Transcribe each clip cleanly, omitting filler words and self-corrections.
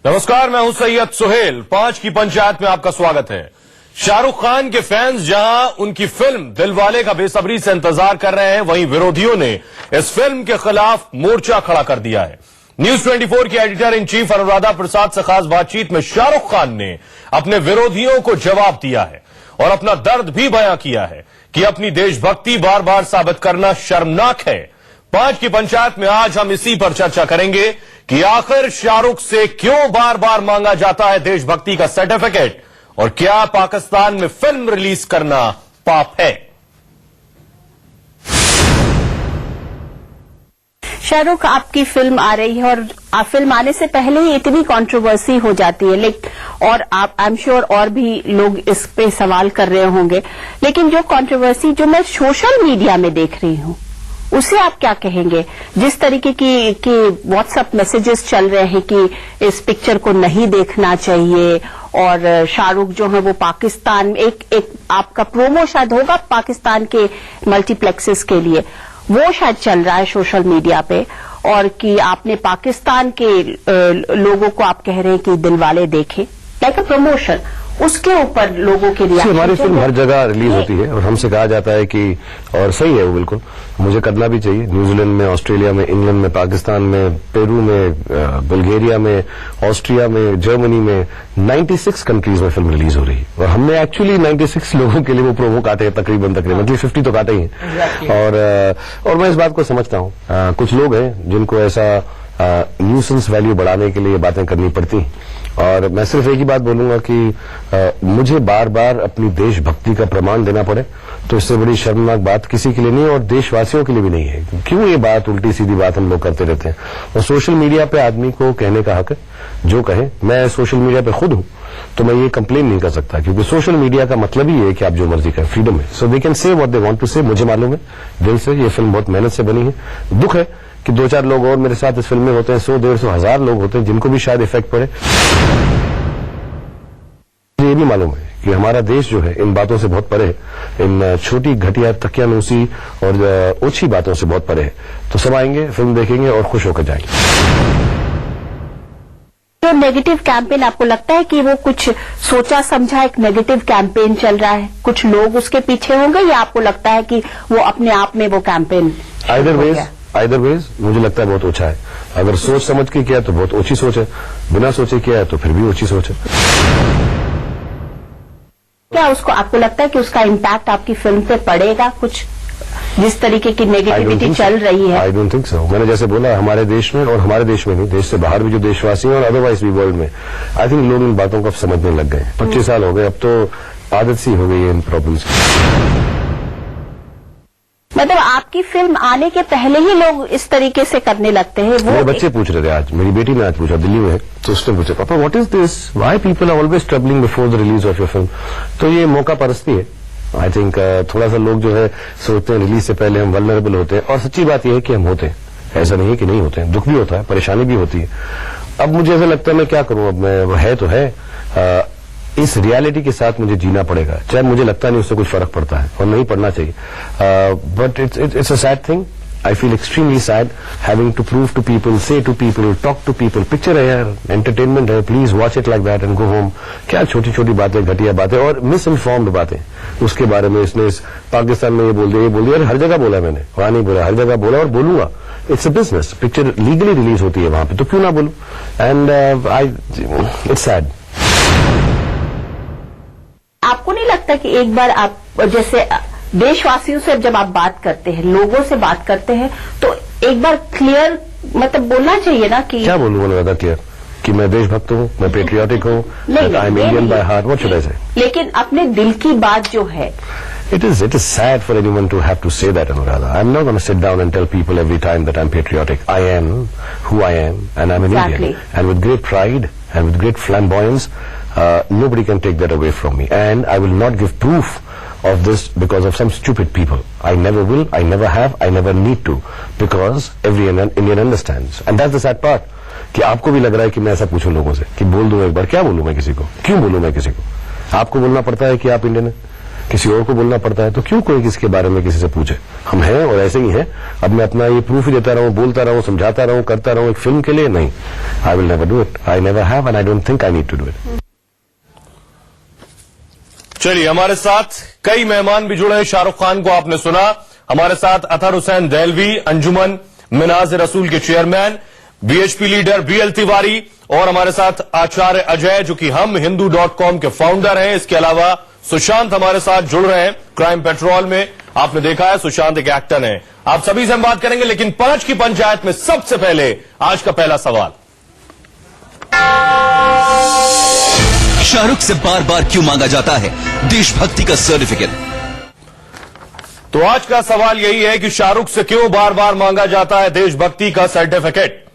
नमस्कार, मैं हूं सैयद सुहेल। 5 की पंचायत में आपका स्वागत है। शाहरुख खान के फैंस जहां उनकी फिल्म दिलवाले का बेसब्री से इंतजार कर रहे हैं, वहीं विरोधियों ने इस फिल्म के खिलाफ मोर्चा खड़ा कर दिया है। न्यूज 24 की editor in chief Anuradha Prasad से खास बातचीत में शाहरुख खान ने अपने विरोधियों को जवाब दिया है और अपना दर्द भी बयां किया है कि अपनी देशभक्ति बार बार साबित करना शर्मनाक है। 5 की पंचायत में आज हम इसी पर चर्चा करेंगे कि आखिर शाहरुख से क्यों बार बार मांगा जाता है देशभक्ति का सर्टिफिकेट और क्या पाकिस्तान में फिल्म रिलीज करना पाप है। शाहरुख, आपकी फिल्म आ रही है और फिल्म आने से पहले ही इतनी कंट्रोवर्सी हो जाती है, लेकिन और आप आई एम श्योर और भी लोग इस पे सवाल कर रहे होंगे, लेकिन जो कंट्रोवर्सी जो मैं सोशल मीडिया में देख रही हूं उसे आप क्या कहेंगे? जिस तरीके की व्हाट्सएप मैसेजेस चल रहे हैं कि इस पिक्चर को नहीं देखना चाहिए और शाहरुख जो है वो पाकिस्तान एक आपका प्रोमो शायद होगा पाकिस्तान के मल्टीप्लेक्सेस के लिए, वो शायद चल रहा है सोशल मीडिया पे, और कि आपने पाकिस्तान के लोगों को आप कह रहे हैं कि दिलवाले देखें, लाइक अ प्रमोशन, उसके ऊपर लोगों के रिएक्शन। हमारी फिल्म हर जगह रिलीज होती है और हमसे कहा जाता है कि, और सही है वो बिल्कुल, मुझे करना भी चाहिए। न्यूजीलैंड में, ऑस्ट्रेलिया में, इंग्लैंड में, पाकिस्तान में, पेरू में, बुल्गारिया में, ऑस्ट्रिया में, जर्मनी में, 96 कंट्रीज में फिल्म रिलीज हो रही है और हमने एक्चुअली 96 लोगों के लिए वो प्रोमो काटे हैं तकरीबन 50 तो काटे ही हैं। और मैं इस बात को समझता हूँ, कुछ लोग हैं जिनको ऐसा न्यूसेंस वैल्यू बढ़ाने के लिए बातें करनी पड़ती, और मैं सिर्फ एक ही बात बोलूंगा कि मुझे बार बार अपनी देशभक्ति का प्रमाण देना पड़े तो इससे बड़ी शर्मनाक बात किसी के लिए नहीं और देशवासियों के लिए भी नहीं है। क्यों ये बात, उल्टी सीधी बात हम लोग करते रहते हैं। और सोशल मीडिया पे आदमी को कहने का हक है, जो कहे। मैं सोशल मीडिया पे खुद हूं तो मैं ये कंप्लेन नहीं कर सकता, क्योंकि सोशल मीडिया का मतलब ही है कि आप जो मर्जी करें, फ्रीडम है। So they can say what they want to say. मुझे मालूम है दिल से ये फिल्म बहुत मेहनत से बनी है। दुख है कि 2-4 लोग और मेरे साथ इस फिल्म में होते हैं, 100-150 हजार लोग होते हैं जिनको भी शायद इफेक्ट पड़े। ये भी मालूम है कि हमारा देश जो है इन बातों से बहुत परे है, इन छोटी घटिया तकियानूसी और ओछी बातों से बहुत परे है। तो सब आएंगे, फिल्म देखेंगे और खुश होकर जाएंगे। जो नेगेटिव कैंपेन, आपको लगता है कि वो कुछ सोचा समझा एक नेगेटिव कैंपेन चल रहा है, कुछ लोग उसके पीछे होंगे, या आपको लगता है कि वो अपने आप में वो कैंपेन? आइदर वेज मुझे लगता है बहुत ओछा है। अगर सोच समझ के किया तो बहुत ओछी सोच है, बिना सोचे किया है तो फिर भी ओछी सोच है। क्या उसको, आपको लगता है कि उसका इम्पैक्ट आपकी फिल्म पे पड़ेगा कुछ, जिस तरीके की नेगेटिविटी चल रही है? आई डोंट थिंक सो। मैंने जैसे बोला, हमारे देश में और हमारे देश में नहीं, देश से बाहर भी जो देशवासी हैं और अदरवाइज भी वर्ल्ड में, आई थिंक लोग इन बातों को समझने लग गए। 25 साल हो गए, अब तो आदत सी हो गई है इन प्रॉब्लम्स की। मतलब आपकी फिल्म आने के पहले ही लोग इस तरीके से करने लगते हैं? वो मेरे बच्चे पूछ रहे थे आज, मेरी बेटी ने आज पूछा, दिल्ली में है, तो उसने पूछा, पापा what is this, why people are always troubling before the release of your film. तो ये मौका परस्ती है। आई थिंक थोड़ा सा लोग जो है सोचते हैं रिलीज से पहले हम वल्नरेबल होते हैं, और सच्ची बात यह है कि हम होते हैं, ऐसा नहीं है कि नहीं होते हैं। दुख भी होता है, परेशानी भी होती है। अब मुझे ऐसा लगता है मैं क्या करूं, अब मैं है तो है, इस रियलिटी के साथ मुझे जीना पड़ेगा, चाहे मुझे लगता नहीं उससे कुछ फर्क पड़ता है और नहीं पड़ना चाहिए। But it's a sad thing. I feel extremely sad having to prove to people, say to people, talk to people, picture है यार, एंटरटेनमेंट है, please watch it like that and go home. क्या छोटी छोटी बातें, घटिया बातें और मिस इन्फॉर्म्ड बातें उसके बारे में, इसने पाकिस्तान में ये बोल दिया, हर जगह बोला मैंने, वहां नहीं बोला, हर जगह बोला और बोलूंगा। It's a business, picture legally release होती है वहां पे, तो क्यों ना बोलूं। And it's sad. आपको नहीं लगता कि एक बार आप जैसे देशवासियों से जब आप बात करते हैं, लोगों से बात करते हैं, तो एक बार क्लियर मतलब बोलना चाहिए ना कि क्या बोलूं मैं ज्यादा क्लियर कि मैं देशभक्त हूं, मैं पेट्रियाटिक हूं, I am Indian by heart, what should I से? लेकिन अपने दिल की बात जो है, it is sad for anyone to have to say that, Anuradha. I'm not going to sit down and tell people every time that I'm patriotic. I am who I am, and I'm an Indian, and with great pride and with great flamboyance. Nobody can take that away from me, and I will not give proof of this because of some stupid people. I never will, I never have, I never need to, because every Indian understands, and that's the sad part. कि आपको भी लग रहा है कि मैं ऐसा पूछूं लोगों से कि बोल दूं एक बार, क्या बोलूं मैं किसी को, क्यों बोलूं मैं किसी को? आपको बोलना पड़ता है कि आप इंडियन हैं, किसी और को बोलना पड़ता है, तो क्यों कोई किसी के बारे में किसी से पूछे? हम हैं और ऐसे ही हैं। अब मैं अपना ये प्रूफ ही देता रहूं, बोलता रहूं, समझाता रहूं, करता रहूं एक फिल्म के लिए? नहीं, I will never do it, I never have and I don't think I need to do it. चलिए, हमारे साथ कई मेहमान भी जुड़े हैं। शाहरुख खान को आपने सुना, हमारे साथ अतहर हुसैन देहलवी, अंजुमन मिनाज रसूल के chairman, BHP leader BL Tiwari, और हमारे साथ आचार्य अजय जो कि हम हिंदू.com के फाउंडर हैं। इसके अलावा सुशांत हमारे साथ जुड़ रहे हैं क्राइम पेट्रोल में। आपने देखा है सुशांत एक एक्टर है। आप सभी से हम बात करेंगे, लेकिन 5 की पंचायत में सबसे पहले आज का पहला सवाल। शाहरुख से बार बार क्यों मांगा जाता है देशभक्ति का सर्टिफिकेट? तो आज का सवाल यही है कि शाहरुख से क्यों बार बार मांगा जाता है देशभक्ति का सर्टिफिकेट।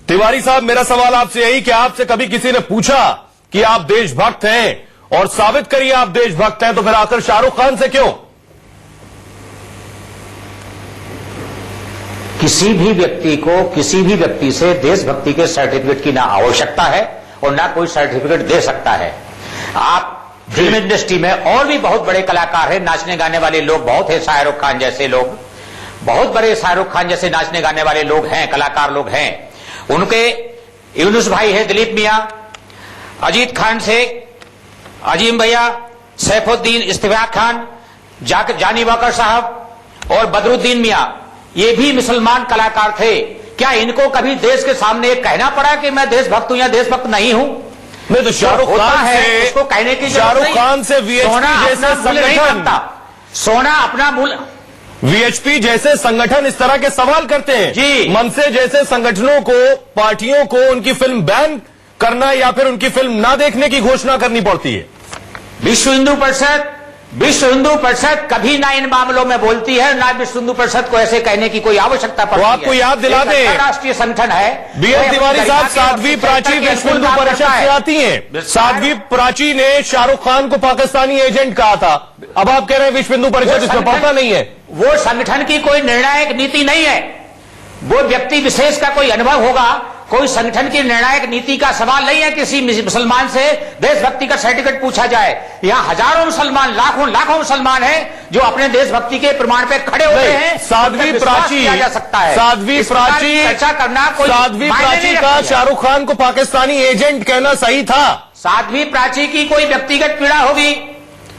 तिवारी साहब, मेरा सवाल आपसे यही कि आपसे कभी किसी ने पूछा कि आप देशभक्त हैं और साबित करिए आप देशभक्त हैं, तो फिर आखिर शाहरुख खान से क्यों? किसी भी व्यक्ति को किसी भी व्यक्ति से देशभक्ति के सर्टिफिकेट की ना आवश्यकता है और ना कोई सर्टिफिकेट दे सकता है। आप फिल्म इंडस्ट्री में और भी बहुत बड़े कलाकार हैं, नाचने गाने वाले लोग बहुत हैं, शाहरुख खान जैसे लोग, बहुत बड़े शाहरुख खान जैसे नाचने गाने वाले लोग हैं, कलाकार लोग हैं। उनके यूनुस भाई है, दिलीप मियां, अजीत खान से अजीम भैया, सैफुद्दीन इश्तियाक खान, जानी वाकर साहब और बदरुद्दीन मियां, ये भी मुसलमान कलाकार थे। क्या इनको कभी देश के सामने कहना पड़ा कि मैं देशभक्त हूं या देशभक्त नहीं हूं? नहीं, तो शाहरुख खान से उसको कहने की शाहरुख खान से वीएचपी जैसे संगठन, सोना अपना मूल, वीएचपी जैसे संगठन इस तरह के सवाल करते हैं जी। मनसे जैसे संगठनों को, पार्टियों को उनकी फिल्म बैन करना या फिर उनकी फिल्म ना देखने की घोषणा करनी पड़ती है। विश्व हिंदू परिषद कभी ना इन मामलों में बोलती है, ना विश्व हिंदू परिषद को ऐसे कहने की कोई आवश्यकता पड़ती है। तो आपको याद दिला दें, राष्ट्रीय संगठन है। बीएल तिवारी साहब, साध्वी प्राची विश्व हिंदू परिषद से आती हैं। साध्वी प्राची ने शाहरुख खान को पाकिस्तानी एजेंट कहा था। अब आप कह रहे हैं विश्व हिंदू परिषद इसमें पड़ता नहीं है। वो संगठन की कोई निर्णायक नीति नहीं है, वो व्यक्ति विशेष का कोई अनुभव होगा। कोई संगठन की निर्णायक नीति का सवाल नहीं है किसी मुसलमान से देशभक्ति का सर्टिफिकेट पूछा जाए। यहां हजारों मुसलमान, लाखों मुसलमान हैं जो अपने देशभक्ति के प्रमाण पे खड़े हुए हैं। साध्वी प्राची किया जा सकता है, साध्वी प्राची चर्चा करना कोई साध्वी प्राची का शाहरुख खान को पाकिस्तानी एजेंट कहना सही था। साध्वी प्राची की कोई व्यक्तिगत पीड़ा होगी,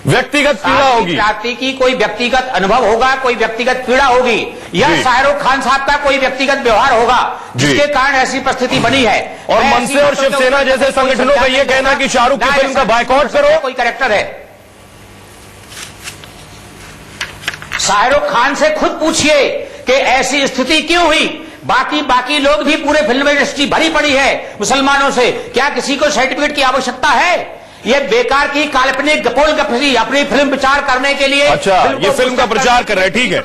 व्यक्तिगत पीड़ा होगी, प्राची की कोई व्यक्तिगत अनुभव होगा, कोई व्यक्तिगत पीड़ा होगी, या शाहरुख खान साहब का कोई व्यक्तिगत व्यवहार होगा जिसके कारण ऐसी परिस्थिति बनी है। और मनसे और शिवसेना जैसे संगठनों का यह कहना कि शाहरुख की फिल्म का बायकॉट करो, कोई कैरेक्टर है। शाहरुख खान से खुद पूछिए कि ऐसी स्थिति क्यों हुई। बाकी लोग भी पूरे फिल्म इंडस्ट्री भरी पड़ी है मुसलमानों से, क्या किसी को सर्टिफिकेट की आवश्यकता है? ये बेकार की काल्पनिक गपोलगप्पी अपनी फिल्म प्रचार करने के लिए। अच्छा, ये फिल्म का प्रचार कर रहे हैं, ठीक है।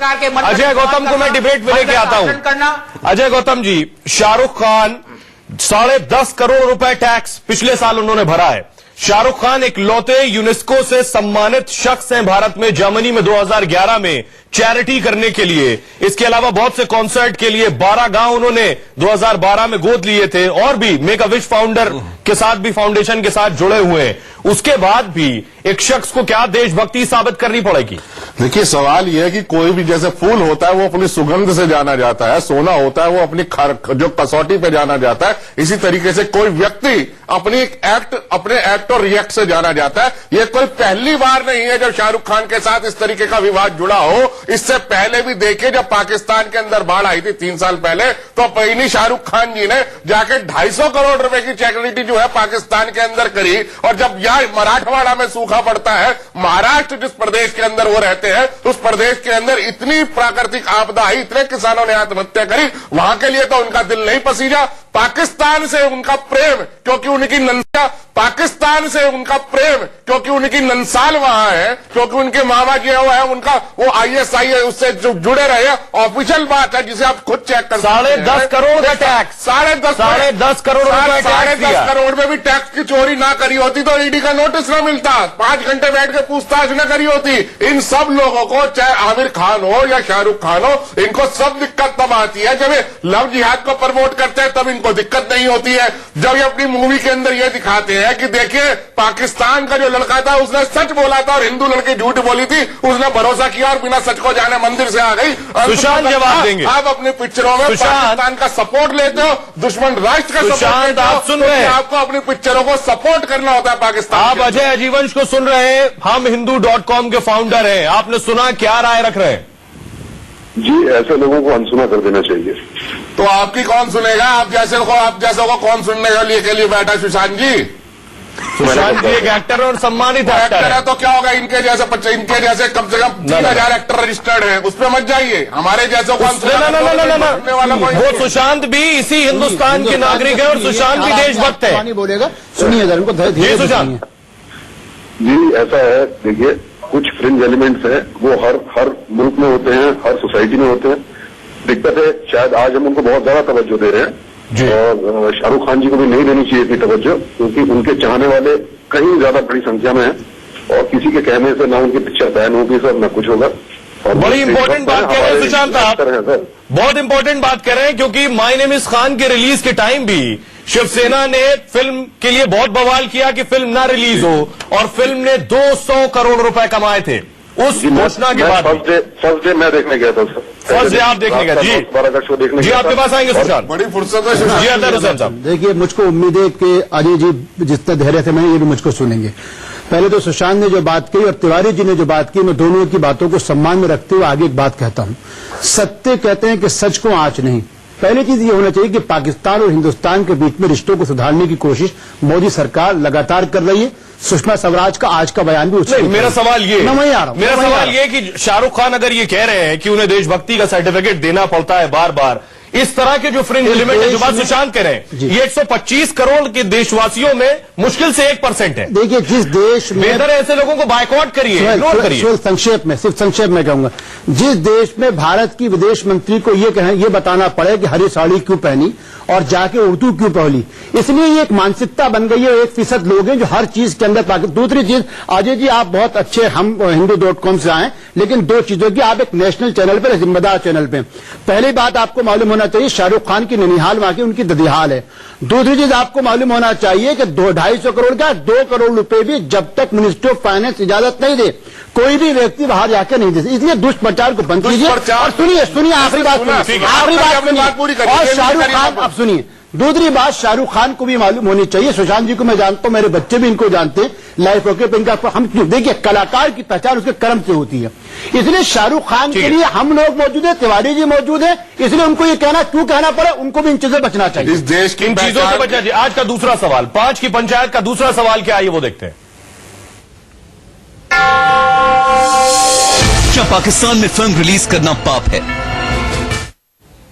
अजय गौतम को मैं डिबेट में लेके आता हूं। अजय गौतम जी, शाहरुख खान 10.5 करोड़ रुपए टैक्स पिछले साल उन्होंने भरा है। शाहरुख खान एक लौते यूनेस्को से सम्मानित शख्स हैं भारत में, जर्मनी में 2011 में चैरिटी करने के लिए। इसके अलावा बहुत से कॉन्सर्ट के लिए 12 गांव उन्होंने 2012 में गोद लिए थे, और भी मेक अ विश फाउंडर के साथ भी, फाउंडेशन के साथ जुड़े हुए हैं। उसके बाद भी एक शख्स को क्या देशभक्ति साबित करनी पड़ेगी? देखिए, सवाल यह है कि कोई भी, जैसे फूल होता है वो अपनी सुगंध से जाना जाता है, सोना होता है वो अपनी जो कसौटी पे जाना जाता है, इसी तरीके से कोई व्यक्ति अपने एक्ट और रिएक्ट से जाना जाता है। ये कोई पहली बार नहीं है जब शाहरुख खान के साथ इस तरीके का विवाद जुड़ा हो। इससे पहले भी देखिए, जब पाकिस्तान के अंदर बाढ़ आई थी 3 साल पहले, तो पहली शाहरुख खान जी ने जाके 250 करोड़ रुपए की चैरिटी जो है पाकिस्तान के अंदर करी। और जब यहाँ मराठवाड़ा में सूखा पड़ता है, महाराष्ट्र जिस प्रदेश के अंदर वो रहते हैं, उस प्रदेश के अंदर इतनी प्राकृतिक आपदा आई, इतने किसानों ने आत्महत्या करी, वहां के लिए तो उनका दिल नहीं पसीजा। पाकिस्तान से उनका प्रेम क्योंकि उनकी नंसा, पाकिस्तान से उनका प्रेम क्योंकि उनकी नंसाल वहां है, क्योंकि उनके मामा जो है उनका वो ISI है, उससे जो जुड़े रहे, ऑफिशियल बात है जिसे आप खुद चेक कर। 10.5 करोड़ का टैक्स, 10.5 करोड़ रुपए, 10.5 करोड़ में भी टैक्स की चोरी ना करी होती तो ईडी का नोटिस ना मिलता, 5 घंटे बैठ के पूछताछ न करी होती। इन सब लोगों को, चाहे आमिर खान हो या शाहरुख खान हो, इनको सब दिक्कत तब आती है जब ये लव जिहाद को प्रमोट करते हैं, तब इनको इनको दिक्कत नहीं होती है जब ये अपनी मूवी के अंदर ये दिखाते हैं कि देखिए पाकिस्तान का जो लड़का था उसने सच बोला था और हिंदू लड़की झूठ बोली थी, उसने भरोसा किया और बिना सच को जाने मंदिर से आ गई। सुशांत जवाब देंगे। आप अपनी पिक्चरों में पाकिस्तान का सपोर्ट लेते हो, दुश्मन राष्ट्र का सपोर्ट लेते हो, आप सुन रहे हैं, आपको अपनी पिक्चरों को सपोर्ट करना होता है पाकिस्तान। आप अजय अजीवंश को सुन रहे हैं, हम हिंदू.com के फाउंडर हैं, आपने सुना, क्या राय रख रहे हैं? जी, ऐसे लोगों को अनसुना कर देना चाहिए। तो आपकी कौन सुनेगा? आप जैसे को कौन सुनने के लिए बैठा? सुशांत जी, सुशांत जी एक एक्टर और सम्मानित एक्टर है, तो क्या होगा? इनके जैसे कम से कम 3000 एक्टर रजिस्टर्ड हैं, उस पर मत जाइए। हमारे जैसे वो सुशांत भी इसी हिंदुस्तान के नागरिक है और सुशांत भी देशभक्त है। नहीं बोलेगा, सुनिए जरा उनको जी सुशांत जी। ऐसा है, देखिए कुछ फ्रिंज एलिमेंट्स हैं, वो हर मुल्क में होते हैं, हर सोसाइटी में होते हैं। दिक्कत है शायद आज हम उनको बहुत ज्यादा तवज्जो दे रहे हैं और शाहरुख खान जी को भी नहीं देनी चाहिए थी तवज्जो, क्योंकि उनके चाहने वाले कहीं ज्यादा बड़ी संख्या में हैं और किसी के कहने से ना उनकी पिक्चर बैन होगी सर, ना कुछ होगा। और बड़ी इंपॉर्टेंट बात कह रहे हैं सुशांत आप, बहुत इंपॉर्टेंट बात कह रहे हैं, क्योंकि माय नेम इज खान के रिलीज के टाइम भी शिवसेना ने फिल्म के लिए बहुत बवाल किया कि फिल्म ना रिलीज हो और फिल्म ने 200 करोड़ रुपए कमाए थे उस घोषणा के बाद। फर्स्ट डे मैं देखने गया था सर। फर्स्ट डे आप देखने गए? जी 12 का शो देखने जी, आपके पास आएंगे सुशांत। बड़ी फुर्सत है जी अदर हुसैन साहब। देखिए, मुझको उम्मीद है कि अजय जी जितना धैर्य से मैं ये भी मुझको सुनेंगे। पहले तो सुशांत ने जो बात की और तिवारी जी ने जो बात की, मैं दोनों की बातों को सम्मान में रखते हुए आगे एक बात कहता हूं। सत्य कहते हैं कि सच को आंच नहीं। पहली चीज ये होना चाहिए कि पाकिस्तान और हिंदुस्तान के बीच में रिश्तों को सुधारने की कोशिश मोदी सरकार लगातार कर रही है। सुषमा स्वराज का आज का बयान भी उससे मेरा सवाल ये मेरा सवाल ये कि शाहरुख खान अगर ये कह रहे हैं कि उन्हें देशभक्ति का सर्टिफिकेट देना पड़ता है बार बार, इस तरह के जो फ्रिंज एलिमेंट है, जो बात सुशांत कह रहे हैं, ये 125 करोड़ के देशवासियों में मुश्किल से 1% है। देखिए, जिस देश में बेहतर ऐसे लोगों को बायकॉट करिए, इग्नोर करिए। सिर्फ संक्षेप में कहूंगा, जिस देश में भारत की विदेश मंत्री को ये बताना पड़े कि हरी साड़ी क्यों पहनी और जाके उर्दू क्यों बोली, इसलिए ये एक मानसिकता बन गई है। 1% लोग हैं जो हर चीज के अंदर। दूसरी चीज, अजय जी आप बहुत अच्छे, हम हिंदू.com से आए, लेकिन दो चीजों की, आप एक नेशनल चैनल पे, जिम्मेदार चैनल पे। पहली बात आपको मालूम होना चाहिए, शाहरुख खान की ननिहाल वहां की उनकी ददिहाल है। दूसरी चीज आपको मालूम होना चाहिए कि 250 करोड़ का 2 करोड़ रुपए भी जब तक मिनिस्ट्री ऑफ फाइनेंस इजाजत नहीं दे, कोई भी व्यक्ति बाहर जाकर नहीं दे। इसलिए दुष्प्रचार को बंद कीजिए। और सुनिए आखिरी बात पूरी करिए। और शाहरुख खान, आप सुनिए, दूसरी बात शाहरुख खान को भी मालूम होनी चाहिए। सुशांत जी को मैं जानता हूं, मेरे बच्चे भी इनको जानते हैं, लाइफ ओके पे इनका हम देखिए, कलाकार की पहचान उसके कर्म से होती है। इसलिए शाहरुख खान के लिए हम लोग मौजूद है, तिवारी जी मौजूद है, इसलिए उनको ये क्यों कहना पड़े, उनको भी इन चीजों से बचना चाहिए। इस देश की इन चीजों से बचना चाहिए। आज का दूसरा सवाल, 5 की पंचायत का दूसरा सवाल क्या है, वो देखते हैं। क्या पाकिस्तान में फिल्म रिलीज करना पाप है?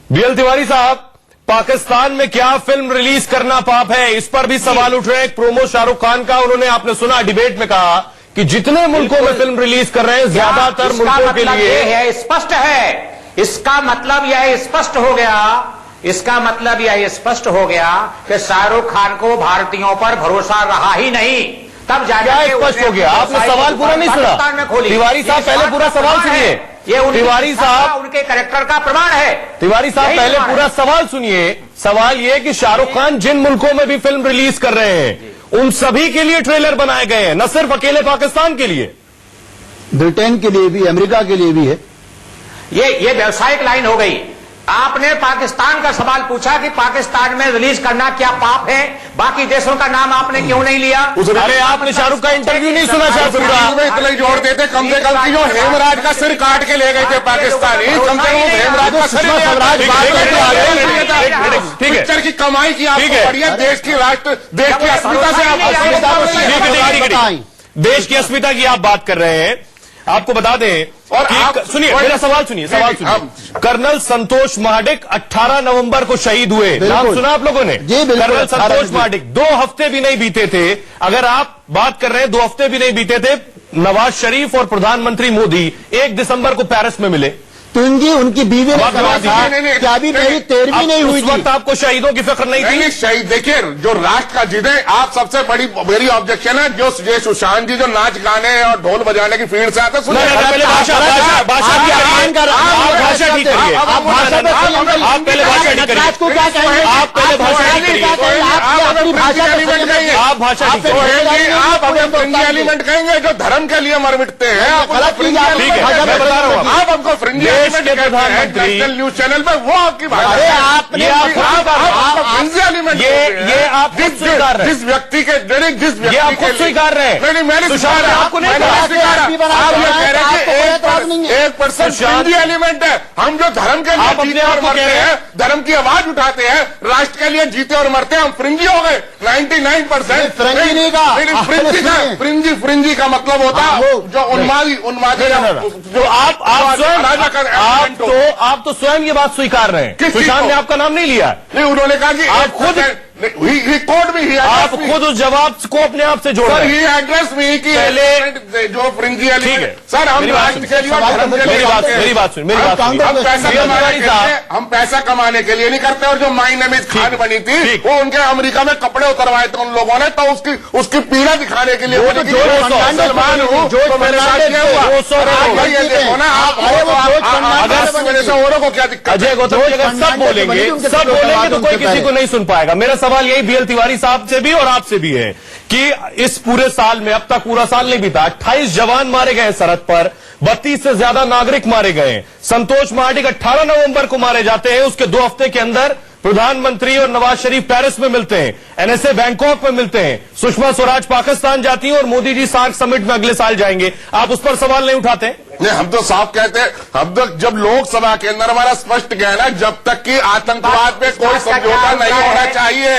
बीएल तिवारी साहब, पाकिस्तान में क्या फिल्म रिलीज करना पाप है, इस पर भी सवाल उठ रहे हैं। एक प्रोमो शाहरुख खान का, उन्होंने, आपने सुना, डिबेट में कहा कि जितने मुल्कों में फिल्म रिलीज कर रहे हैं, ज्यादातर मुल्कों के लिए है स्पष्ट है। इसका मतलब यह स्पष्ट हो गया, इसका मतलब यह स्पष्ट हो गया कि शाहरुख खान को भारतीयों पर भरोसा रहा ही नहीं। तब जाके स्पष्ट हो गया। आपने सवाल पूरा नहीं सुना तिवारी साहब, पहले पूरा सवाल सुनिए। ये तिवारी साहब, उनके कैरेक्टर का प्रमाण है। तिवारी साहब पहले पूरा सवाल सुनिए। सवाल ये कि शाहरुख खान जिन मुल्कों में भी फिल्म रिलीज कर रहे हैं, उन सभी के लिए ट्रेलर बनाए गए हैं, न सिर्फ अकेले पाकिस्तान के लिए, ब्रिटेन के लिए भी, अमेरिका के लिए भी है। ये व्यावसायिक लाइन हो गई। आपने पाकिस्तान का सवाल पूछा कि पाकिस्तान में रिलीज करना क्या पाप है, बाकी देशों का नाम आपने क्यों नहीं लिया? अरे आपने शाहरुख का इंटरव्यू नहीं सुना? शाहरुख इतना ही जोड़ देते, कम से कम जो हेमराज का सिर काट के ले गए थे पाकिस्तानी, कम से कम हेमराज का सिर। पिक्चर की कमाई की आपको बढ़िया, देश की अस्मिता से आप, देश की अस्मिता की आप बात कर रहे हैं। आपको बता दें, और आप सुनिए, मेरा सवाल सुनिए, कर्नल संतोष महाडिक 18 नवंबर को शहीद हुए, नाम सुना आप लोगों ने? कर्नल संतोष महाडिक, 2 हफ्ते भी नहीं बीते थे, अगर आप बात कर रहे हैं 2 हफ्ते भी नहीं बीते थे, नवाज शरीफ और प्रधानमंत्री मोदी 1 दिसंबर को पेरिस में मिले। तो उनकी बीवी ने क्या भी मेरी 13वीं नहीं हुई? उस वक्त आपको शहीदों की फिक्र नहीं थी? शहीद देखिए, जो राष्ट्र का जिद है, आप सबसे बड़ी मेरी ऑब्जेक्शन है जो सुशांत जी जो नाच गाने और ढोल बजाने की फील्ड से आते हैं, पहले भाषा ठीक करिए, आप पहले भाषा ठीक करिए, आप पहले भाषा अपनी भाषा का एलिमेंट कहेंगे, आप भाषा आप ठीक है। सोहेल जी, आप हमें फ्रिंजी हिंदुस्तान एलिमेंट कहेंगे जो धर्म के लिए मर मिटते हैं। आप हमको गलत फ्रिंजी चीज़ आप एलिमेंट भाषा कहते में बता रहे हैं। हो। आप हमको फ्रिंजी देश एलिमेंट के कहते हैं प्रधानमंत्री- नेशनल न्यूज चैनल पे, वो आपकी भाषा अरे है। आपने ये आप खुद स्वीकार रहे हैं। फ्रिंजी एलिमेंट ये आप खुद स्वीकार रहे हैं। जिस व्यक्ति के जिस व्यक्ति ये आप खुद के लिए- स्वीकार रहे हैं। नहीं, मैंने सुशांत, स्वीकारा, आपको नहीं मैंने कहा। स्वीकारा। आप भी बना आप ये रहे हैं, कह रहे हैं आपको कोई एतराज नहीं है। कि 1% सुशांत, फ्रिंजी एलिमेंट है। हम जो धर्म के लिए आप अपने जीते आप और को मरते कह रहे हैं। हैं, धर्म की आवाज उठाते हैं, राष्ट्र के लिए जीते और मरते हैं, हम फ्रिंजी हो गए 99%। फ्रिंजी नहीं कहा। फ्रिंजी का मतलब होता है वो- जो उन्मादी जो आप तो स्वयं ये बात स्वीकार रहे हैं। किस चीज सुशांत को? ने आपका नाम नहीं लिया। नहीं, उन्होंने कहा कि आप खुद- कोर्ट में ही आप खुद उस जवाब को अपने आप से जोड़ सर, रहे हैं। ये एड्रेस में कि पहले- जो फ्रिंजी ठीक है। एलिमेंट, सर हम मेरी बात राष्ट्र के लिए और धर्म के लिए मेरी बात करते हैं। मेरी बात सुन मेरी हम बात सुनिए। हम पैसा श्री कमाने अधिकारी के साहब, लिए हम पैसा कमाने के लिए नहीं करते। और जो माई नेम इज खान बनी थी, ठीक। वो उनके अमेरिका में कपड़े उतरवाए थे उन लोगों ने, तो उसकी पीड़ा दिखाने के लिए वो बनी तो थी। जॉर्ज मैं फर्नांडिस मुसलमान बनी थी, हूँ जॉर्ज तो मेरे साथ फर्नांडिस क्या हुआ? 200 अरे आप करोड़। ये देखो ना, अरे वो जॉर्ज फर्नांडिस अगस्त बनी मेरे थी। से औरों को क्या दिक्कत है? अजय गौतम जी अगर सब फर्नांडिस बोलेंगे बनी थी, उनके सब तो बोलेंगे तो कोई उनके किसी को पहले। नहीं सुन पाएगा। मेरा सवाल यही बीएल तिवारी साहब से भी और आपसे भी है कि इस पूरे साल में, अब तक पूरा साल नहीं बीता, 28 जवान मारे गए सरहद पर, 32 से ज्यादा नागरिक मारे गए। संतोष महाडिक 18 नवंबर को मारे जाते हैं, उसके 2 हफ्ते के अंदर प्रधानमंत्री और नवाज शरीफ पेरिस में मिलते हैं, एनएसए बैंकॉक में मिलते हैं, सुषमा स्वराज पाकिस्तान जाती हैं और मोदी जी सार्क समिट में अगले साल जाएंगे। आप उस पर सवाल नहीं उठाते? नहीं, हम तो साफ कहते हैं, हम तो जब लोकसभा के अंदर हमारा स्पष्ट कहना है, जब तक कि आतंकवाद पे कोई समझौता नहीं होना चाहिए,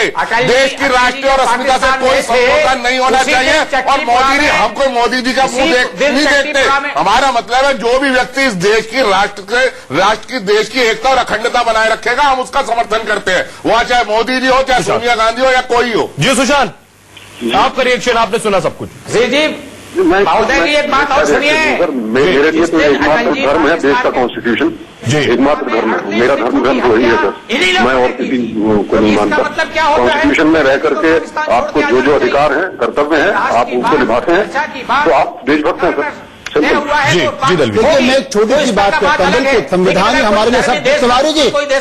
देश की राष्ट्रीय और अस्मिता से कोई समझौता नहीं होना चाहिए। और मोदी जी, हम कोई मोदी जी का मुंह नहीं देखते। हमारा मतलब है जो भी व्यक्ति इस देश की राष्ट्र की देश की एकता और अखंडता बनाए रखेगा, हम उसका समर्थन करते हैं। वह चाहे मोदी जी हो, चाहे सोनिया गांधी हो, या कोई हो। जी सुशांत, आपका रिएक्शन, आपने सुना सब कुछ। जी महोदय की एक बात और सुनिए। मेरे लिए तो एकमात्र धर्म है देश का कॉन्स्टिट्यूशन। जी। एकमात्र धर्म है मेरा धर्म ग्रंथ वही है सर। मैं और किसी को नहीं मानता। कॉन्स्टिट्यूशन में रह करके आपको जो जो अधिकार हैं, कर्तव्य हैं, आप उनको निभाते हैं तो आप देशभक्त हैं सर। जी दलवी, देखिए, मैं एक छोटी सी बात करता हूँ। देखिए, संविधान हमारे लिए सब।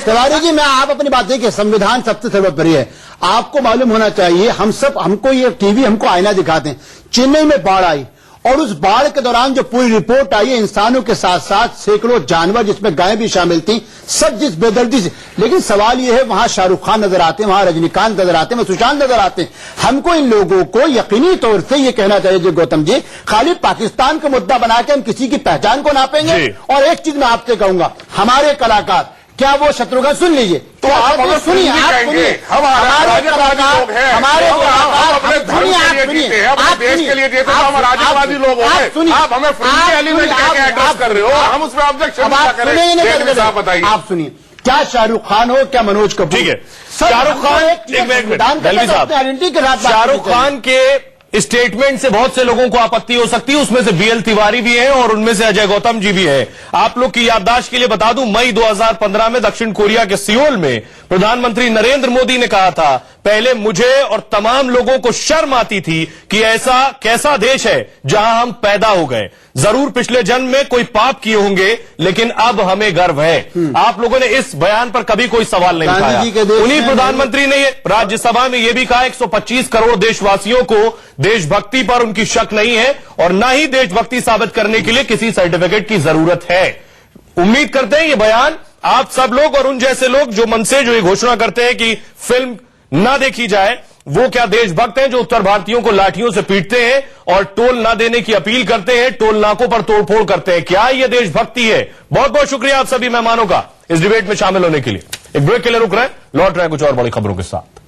तिवारी जी मैं आप अपनी बात देखिए, संविधान सबसे सर्वोपरि है। आपको मालूम होना चाहिए, हमको ये टीवी हमको आईना दिखाते हैं। चेन्नई में बाढ़ आई और उस बाढ़ के दौरान जो पूरी रिपोर्ट आई है, इंसानों के साथ साथ सैकड़ों जानवर, जिसमें गायें भी शामिल थी, सब जिस बेदर्दी से। लेकिन सवाल यह है, वहां शाहरुख खान नजर आते हैं, वहां रजनीकांत नजर आते हैं, सुशांत नजर आते हैं। हमको इन लोगों को यकीनी तौर से ये कहना चाहिए जी गौतम जी, खाली पाकिस्तान का मुद्दा बना के हम किसी की पहचान को नापेंगे। और एक चीज मैं आपसे कहूंगा, हमारे कलाकार, क्या वो शत्रुघ्न सुन लीजिए तो आप हमें सुनिए, आप सुनिए, हमारे लोग हैं, हमारे हम अपने धर्म के लिए जीते हैं, अपने देश के लिए जीते हैं, तो हम राष्ट्रवादी लोग हो गए। आप हमें फ्रिंजी एलिमेंट कहकर एड्रेस कर रहे हो, हम उसमें ऑब्जेक्शन करें। बताइए, आप सुनिए, क्या शाहरुख खान हो, क्या मनोज कपूर। ठीक है, शाहरुख खान, एक मिनट दलवी साहब, आइडेंटिटी के साथ शाहरुख खान के स्टेटमेंट से बहुत से लोगों को आपत्ति हो सकती है, उसमें से बीएल तिवारी भी है और उनमें से अजय गौतम जी भी है। आप लोग की याददाश्त के लिए बता दूं, मई 2015 में दक्षिण कोरिया के सियोल में प्रधानमंत्री नरेंद्र मोदी ने कहा था, पहले मुझे और तमाम लोगों को शर्म आती थी कि ऐसा कैसा देश है जहां हम पैदा हो गए। जरूर पिछले जन्म में कोई पाप किए होंगे, लेकिन अब हमें गर्व है। आप लोगों ने इस बयान पर कभी कोई सवाल नहीं उठाया। उन्हीं प्रधानमंत्री ने राज्यसभा में यह भी कहा, 125 करोड़ देशवासियों को देशभक्ति पर उनकी शक नहीं है और न ही देशभक्ति साबित करने के लिए किसी सर्टिफिकेट की जरूरत है। उम्मीद करते हैं ये बयान आप सब लोग और उन जैसे लोग जो मन से जो ये घोषणा करते हैं कि फिल्म ना देखी जाए, वो क्या देशभक्त हैं जो उत्तर भारतीयों को लाठियों से पीटते हैं और टोल ना देने की अपील करते हैं, टोल नाकों पर तोड़फोड़ करते हैं? क्या ये देशभक्ति है? बहुत बहुत शुक्रिया आप सभी मेहमानों का इस डिबेट में शामिल होने के लिए। एक ब्रेक के लिए रुक रहे हैं, लौट रहे हैं कुछ और बड़ी खबरों के साथ।